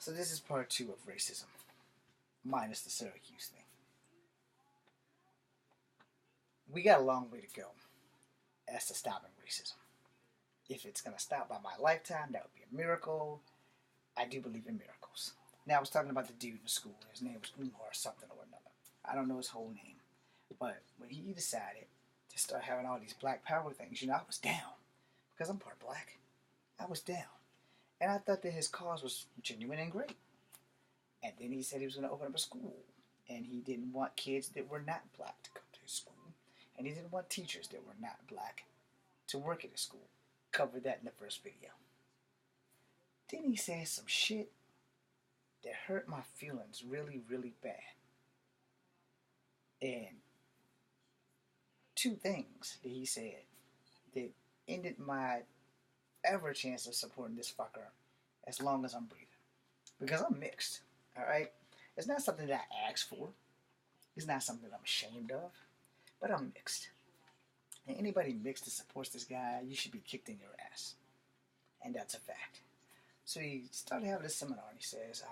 So this is part two of racism, minus the Syracuse thing. We got a long way to go as to stopping racism. If it's going to stop by my lifetime, that would be a miracle. I do believe in miracles. Now, I was talking about the dude in school. His name was Umar or something or another. I don't know his whole name. But when he decided to start having all these black power things, I was down. Because I'm part black. I was down. And I thought that his cause was genuine and great. And then he said he was going to open up a school. And he didn't want kids that were not black to come to his school. And he didn't want teachers that were not black to work at his school. Covered that in the first video. Then he said some shit that hurt my feelings really, really bad. And two things that he said that ended my ever chance of supporting this fucker as long as I'm breathing. Because I'm mixed, alright? It's not something that I asked for. It's not something that I'm ashamed of. But I'm mixed. And anybody mixed that supports this guy, you should be kicked in your ass. And that's a fact. So he started having this seminar and he says,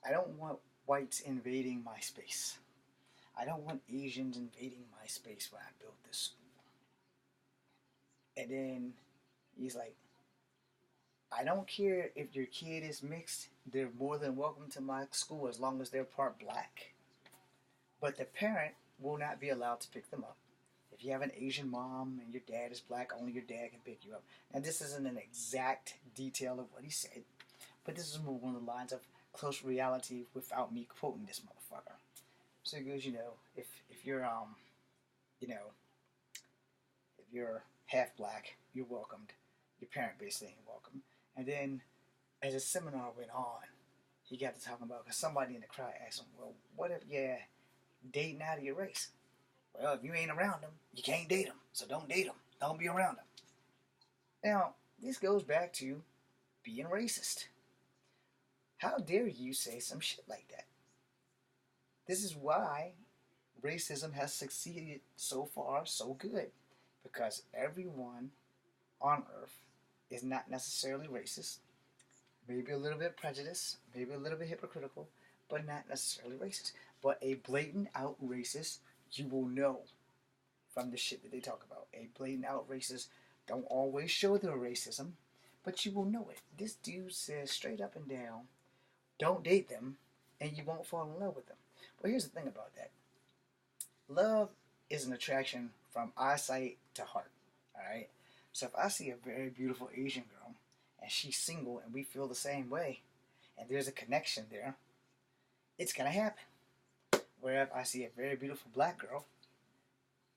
I don't want whites invading my space. I don't want Asians invading my space when I built this school. And then he's like, I don't care if your kid is mixed. They're more than welcome to my school as long as they're part black. But the parent will not be allowed to pick them up. If you have an Asian mom and your dad is black, only your dad can pick you up. Now, this isn't an exact detail of what he said, but this is more along the lines of close reality without me quoting this motherfucker. So he goes, if you're if you're half black, you're welcomed. Your parent basically ain't welcome. And then, as the seminar went on, he got to talking about, because somebody in the crowd asked him, well, what if you're dating out of your race? Well, if you ain't around them, you can't date them. So don't date them. Don't be around them. Now, this goes back to being racist. How dare you say some shit like that? This is why racism has succeeded so far so good. Because everyone on Earth is not necessarily racist. Maybe a little bit prejudiced. Maybe a little bit hypocritical. But not necessarily racist. But a blatant out racist, you will know from the shit that they talk about. A blatant out racist don't always show their racism, but you will know it. This dude says straight up and down, don't date them, and you won't fall in love with them. Well, here's the thing about that. Love is an attraction from eyesight to heart, alright? So if I see a very beautiful Asian girl, and she's single, and we feel the same way, and there's a connection there, it's gonna happen. Where if I see a very beautiful black girl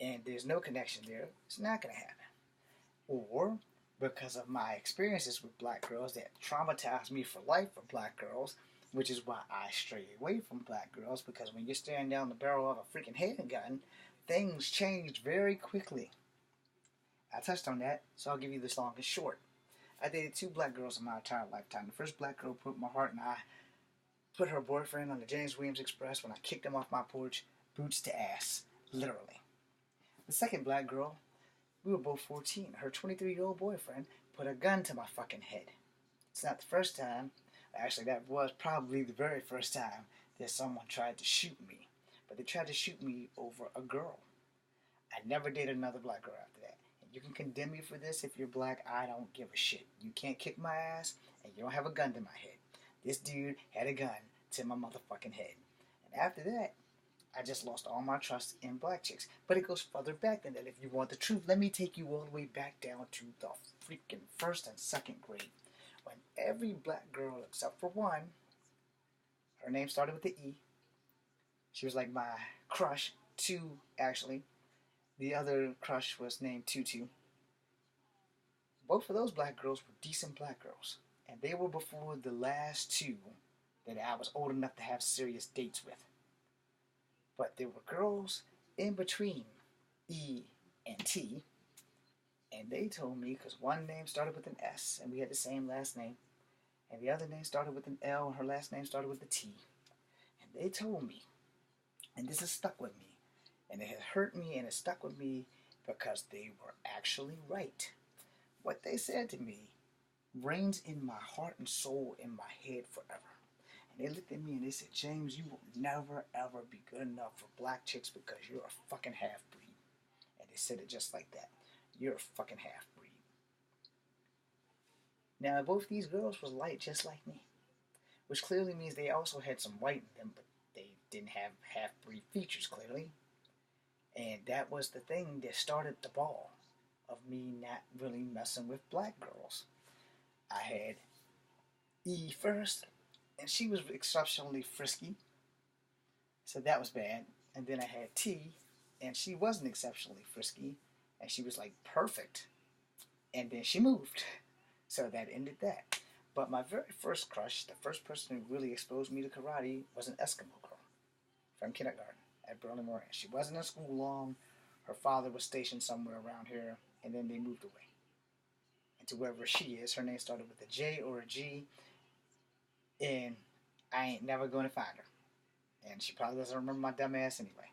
and there's no connection there, it's not going to happen. Or because of my experiences with black girls that traumatized me for life for black girls, which is why I stray away from black girls, because when you're staring down the barrel of a freaking handgun, things change very quickly. I touched on that, so I'll give you this long and short. I dated two black girls in my entire lifetime. The first black girl put my heart and I put her boyfriend on the James Williams Express when I kicked him off my porch, boots to ass, literally. The second black girl, we were both 14. Her 23-year-old boyfriend put a gun to my fucking head. It's not the first time. Actually, that was probably the very first time that someone tried to shoot me. But they tried to shoot me over a girl. I never dated another black girl after that. And you can condemn me for this if you're black. I don't give a shit. You can't kick my ass, and you don't have a gun to my head. This dude had a gun to my motherfucking head. And after that, I just lost all my trust in black chicks. But it goes further back than that. If you want the truth, let me take you all the way back down to the freaking first and second grade. When every black girl, except for one, her name started with the E. She was like my crush. Two, actually. The other crush was named Tutu. Both of those black girls were decent black girls. And they were before the last two that I was old enough to have serious dates with. But there were girls in between E and T, and they told me, because one name started with an S, and we had the same last name, and the other name started with an L, and her last name started with a T. And they told me, and this has stuck with me, and it has hurt me, and it stuck with me because they were actually right. What they said to me reigns in my heart and soul, in my head forever. And they looked at me and they said, James, you will never ever be good enough for black chicks because you're a fucking half breed. And they said it just like that. You're a fucking half breed. Now, both these girls was light just like me, which clearly means they also had some white in them, but they didn't have half breed features, clearly. And that was the thing that started the ball of me not really messing with black girls. I had E first, and she was exceptionally frisky, so that was bad. And then I had T, and she wasn't exceptionally frisky, and she was like perfect. And then she moved, so that ended that. But my very first crush, the first person who really exposed me to karate, was an Eskimo girl from kindergarten at Berlin, Moran. She wasn't in school long. Her father was stationed somewhere around here, and then they moved away. And to wherever she is, her name started with a J or a G, and I ain't never going to find her. And she probably doesn't remember my dumb ass anyway.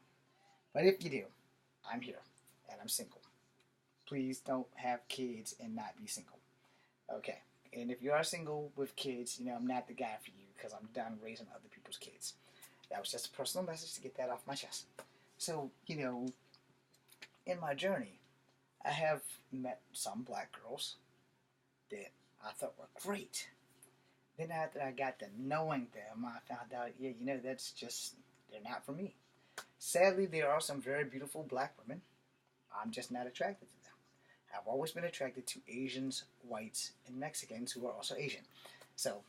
But if you do, I'm here, and I'm single. Please don't have kids and not be single. Okay. And if you are single with kids, I'm not the guy for you because I'm done raising other people's kids. That was just a personal message to get that off my chest. So, in my journey, I have met some black girls that I thought were great. Then after I got to knowing them, I found out, that's just, they're not for me. Sadly, there are some very beautiful black women. I'm just not attracted to them. I've always been attracted to Asians, whites, and Mexicans who are also Asian. So,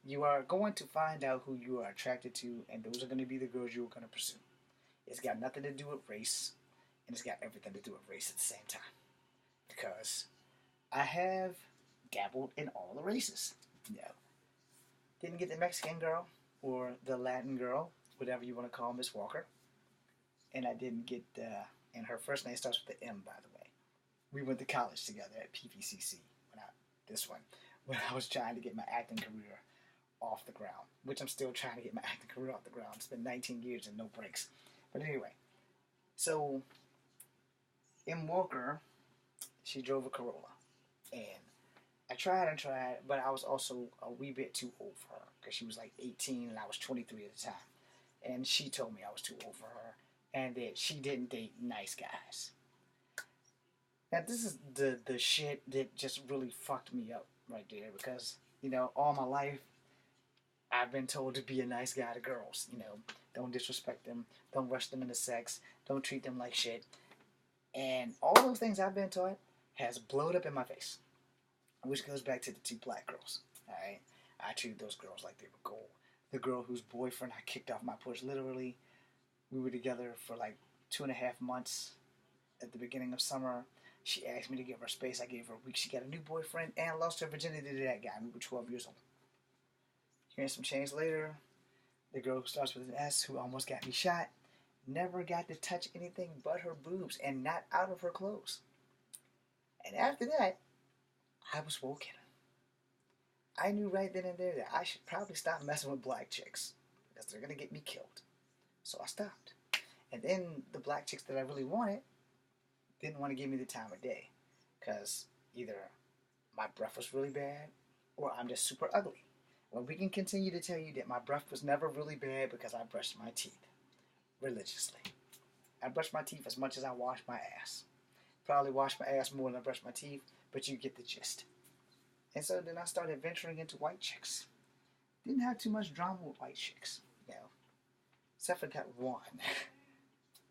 you are going to find out who you are attracted to, and those are going to be the girls you're going to pursue. It's got nothing to do with race, and it's got everything to do with race at the same time. Because I have dabbled in all the races. Didn't get the Mexican girl, or the Latin girl, whatever you want to call Miss Walker. And I didn't get, and her first name starts with the M, by the way. We went to college together at PVCC, when I was trying to get my acting career off the ground, which I'm still trying to get my acting career off the ground. It's been 19 years and no breaks. But anyway, so M. Walker, she drove a Corolla, and I tried, but I was also a wee bit too old for her because she was like 18 and I was 23 at the time. And she told me I was too old for her and that she didn't date nice guys. Now, this is the shit that just really fucked me up right there because, all my life I've been told to be a nice guy to girls. Don't disrespect them, don't rush them into sex, don't treat them like shit. And all those things I've been taught has blowed up in my face. Which goes back to the two black girls. Alright? I treated those girls like they were gold. The girl whose boyfriend I kicked off my porch, literally, we were together for like 2.5 months at the beginning of summer. She asked me to give her space. I gave her a week. She got a new boyfriend and lost her virginity to that guy. We were 12 years old. Hearing some change later, the girl who starts with an S, who almost got me shot, never got to touch anything but her boobs and not out of her clothes. And after that, I was woken. I knew right then and there that I should probably stop messing with black chicks because they're going to get me killed. So I stopped. And then the black chicks that I really wanted didn't want to give me the time of day because either my breath was really bad or I'm just super ugly. Well, we can continue to tell you that my breath was never really bad because I brushed my teeth religiously. I brushed my teeth as much as I washed my ass. Probably washed my ass more than I brushed my teeth, but you get the gist. And so then I started venturing into white chicks. Didn't have too much drama with white chicks, except for that one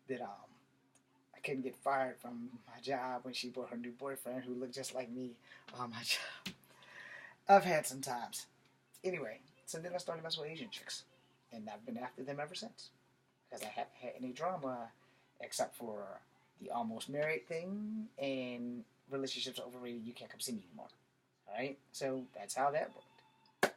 that I couldn't get fired from my job when she brought her new boyfriend who looked just like me on my job. I've had some times. Anyway, so then I started messing with Asian chicks, and I've been after them ever since because I haven't had any drama except for the almost married thing and relationships are overrated. You can't come see me anymore. Alright? So that's how that worked.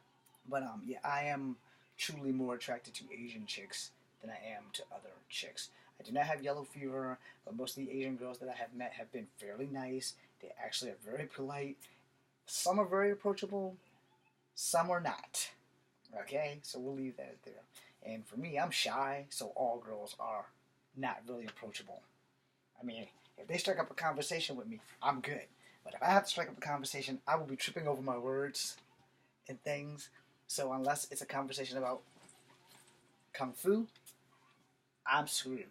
But I am truly more attracted to Asian chicks than I am to other chicks. I do not have yellow fever, but most of the Asian girls that I have met have been fairly nice. They actually are very polite. Some are very approachable, some are not. Okay? So we'll leave that there. And for me, I'm shy, so all girls are not really approachable. I mean, if they strike up a conversation with me, I'm good. But if I have to strike up a conversation, I will be tripping over my words and things. So unless it's a conversation about kung fu, I'm screwed.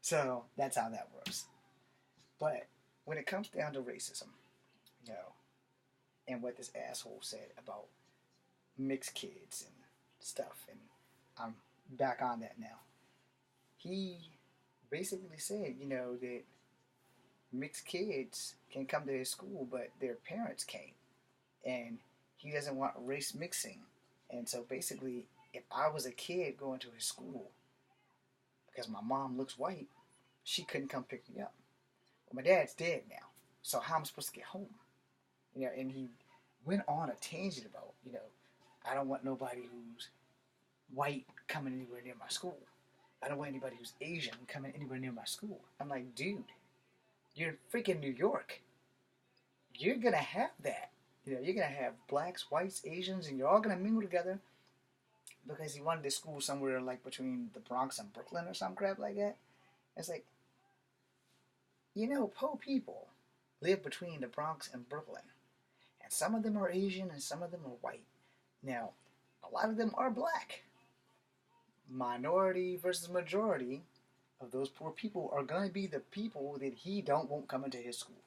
So that's how that works. But when it comes down to racism, you know, and what this asshole said about mixed kids and stuff, and I'm back on that now. He basically said, that mixed kids can come to his school, but their parents can't. And he doesn't want race mixing. And so basically, if I was a kid going to his school, because my mom looks white, she couldn't come pick me up. Well, my dad's dead now, so how am I supposed to get home? And he went on a tangent about, I don't want nobody who's white coming anywhere near my school. I don't want anybody who's Asian coming anywhere near my school. I'm like, dude, you're in freaking New York. You're going to have that. You're going to have blacks, whites, Asians, and you're all going to mingle together because he wanted to school somewhere like between the Bronx and Brooklyn or some crap like that. It's like, poor people live between the Bronx and Brooklyn. And some of them are Asian and some of them are white. Now, a lot of them are black. Minority versus majority of those poor people are going to be the people that he don't want coming to his school.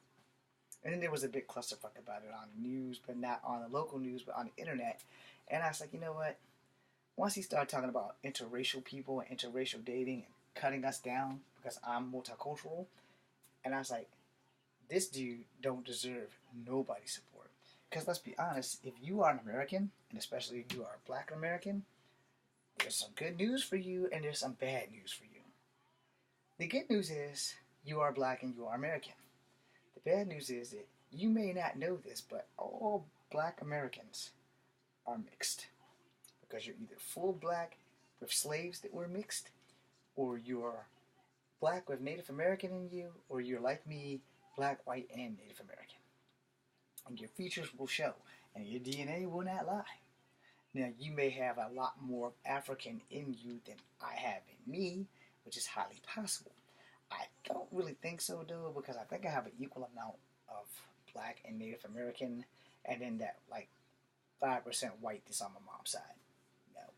And then there was a big clusterfuck about it on the news, but not on the local news, but on the internet. And I was like, you know what? Once he started talking about interracial people and interracial dating and cutting us down because I'm multicultural, and I was like, this dude don't deserve nobody's support. Because let's be honest, if you are an American, and especially if you are a black American, there's some good news for you and there's some bad news for you. The good news is you are black and you are American. The bad news is that you may not know this, but all black Americans are mixed. Because you're either full black with slaves that were mixed, or you're black with Native American in you, or you're like me, black, white, and Native American. And your features will show, and your DNA will not lie. Now, you may have a lot more African in you than I have in me, which is highly possible. I don't really think so, though, because I think I have an equal amount of black and Native American, and then that, 5% white that's on my mom's side.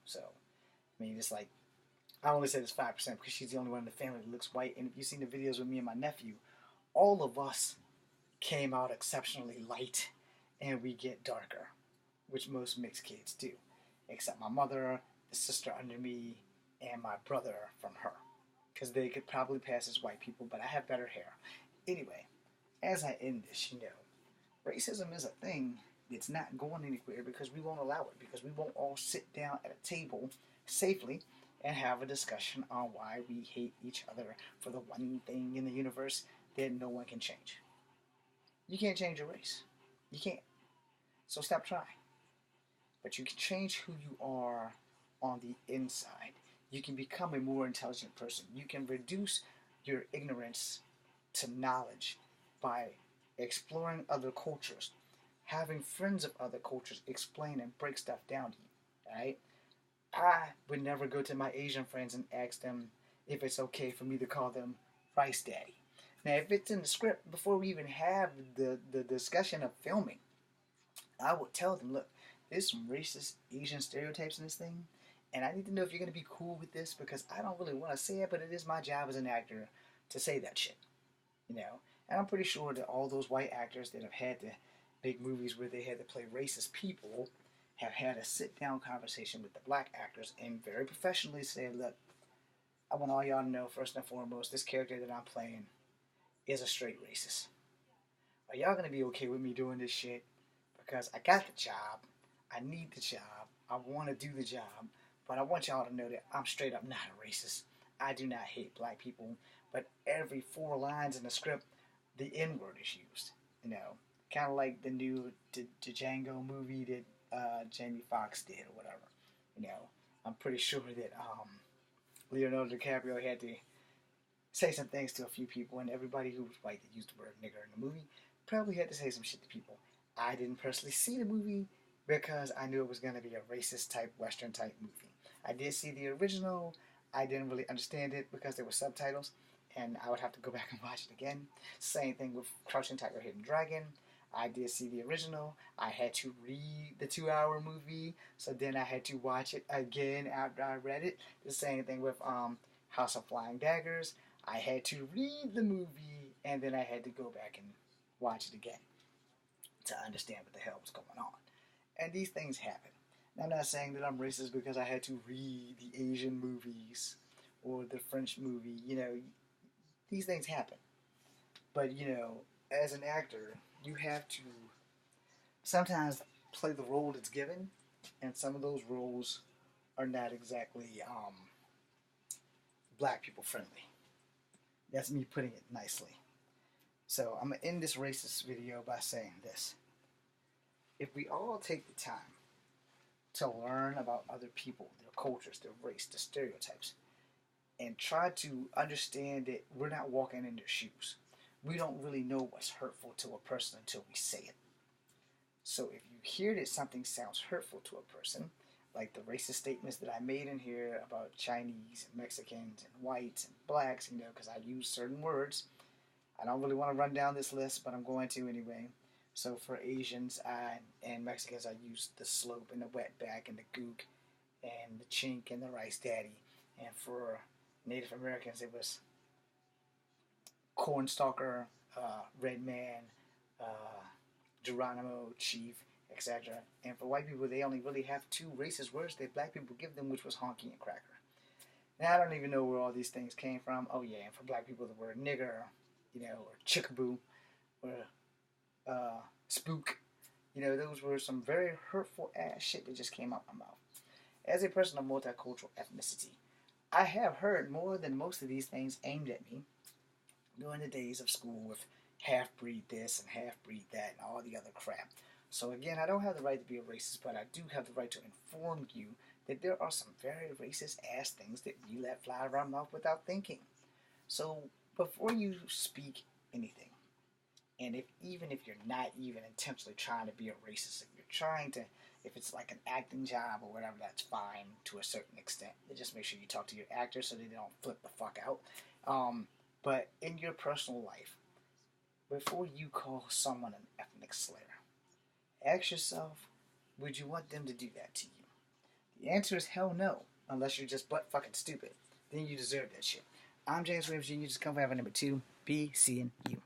So, it's like, I only said it's 5% because she's the only one in the family that looks white, and if you've seen the videos with me and my nephew, all of us came out exceptionally light, and we get darker, which most mixed kids do, except my mother, the sister under me, and my brother from her, because they could probably pass as white people, but I have better hair. Anyway, as I end this, racism is a thing that's not going anywhere because we won't allow it, because we won't all sit down at a table safely and have a discussion on why we hate each other for the one thing in the universe that no one can change. You can't change your race. You can't. So stop trying. But you can change who you are on the inside. You can become a more intelligent person. You can reduce your ignorance to knowledge by exploring other cultures, having friends of other cultures explain and break stuff down to you. Alright? I would never go to my Asian friends and ask them if it's okay for me to call them Rice Daddy. Now, if it's in the script, before we even have the discussion of filming, I would tell them, look, there's some racist Asian stereotypes in this thing, and I need to know if you're going to be cool with this, because I don't really want to say it, but it is my job as an actor to say that shit. And I'm pretty sure that all those white actors that have had to make movies where they had to play racist people have had a sit-down conversation with the black actors and very professionally say, look, I want all y'all to know, first and foremost, this character that I'm playing is a straight racist. Are y'all going to be okay with me doing this shit? Because I got the job, I need the job, I want to do the job, but I want y'all to know that I'm straight up not a racist. I do not hate black people, but every 4 lines in the script, the N-word is used. Kind of like the new Django movie that Jamie Foxx did or whatever. I'm pretty sure that Leonardo DiCaprio had to say some things to a few people, and everybody who was white that used the word nigger in the movie probably had to say some shit to people. I didn't personally see the movie because I knew it was going to be a racist type, Western type movie. I did see the original. I didn't really understand it because there were subtitles, and I would have to go back and watch it again. Same thing with Crouching Tiger, Hidden Dragon. I did see the original. I had to read the 2 hour movie, so then I had to watch it again after I read it. The same thing with House of Flying Daggers. I had to read the movie, and then I had to go back and watch it again to understand what the hell was going on. And these things happen. Now, I'm not saying that I'm racist because I had to read the Asian movies or the French movie. These things happen. But, as an actor, you have to sometimes play the role that's given, and some of those roles are not exactly black people friendly. That's me putting it nicely. So I'm going to end this racist video by saying this. If we all take the time to learn about other people, their cultures, their race, their stereotypes, and try to understand that we're not walking in their shoes. We don't really know what's hurtful to a person until we say it. So if you hear that something sounds hurtful to a person, like the racist statements that I made in here about Chinese and Mexicans and whites and blacks, because I use certain words. I don't really want to run down this list, but I'm going to anyway. So for Asians and Mexicans, I use the slope and the wetback and the gook and the chink and the rice daddy. And for Native Americans, it was cornstalker, red man, Geronimo, chief, etc. And for white people, they only really have two racist words that black people give them, which was honky and cracker. Now, I don't even know where all these things came from. Oh yeah, and for black people, the word nigger, or chickaboo, or spook, those were some very hurtful ass shit that just came out my mouth. As a person of multicultural ethnicity, I have heard more than most of these things aimed at me during the days of school with half-breed this and half-breed that and all the other crap. So again, I don't have the right to be a racist, but I do have the right to inform you that there are some very racist ass things that we let fly around our mouth without thinking. So before you speak anything, and even if you're not even intentionally trying to be a racist, if it's like an acting job or whatever, that's fine to a certain extent. Just make sure you talk to your actors so they don't flip the fuck out. But in your personal life, before you call someone an ethnic slur, ask yourself, would you want them to do that to you? The answer is hell no, unless you're just butt fucking stupid. Then you deserve that shit. I'm James Williams Jr. Just come for having number 2. Be seeing you.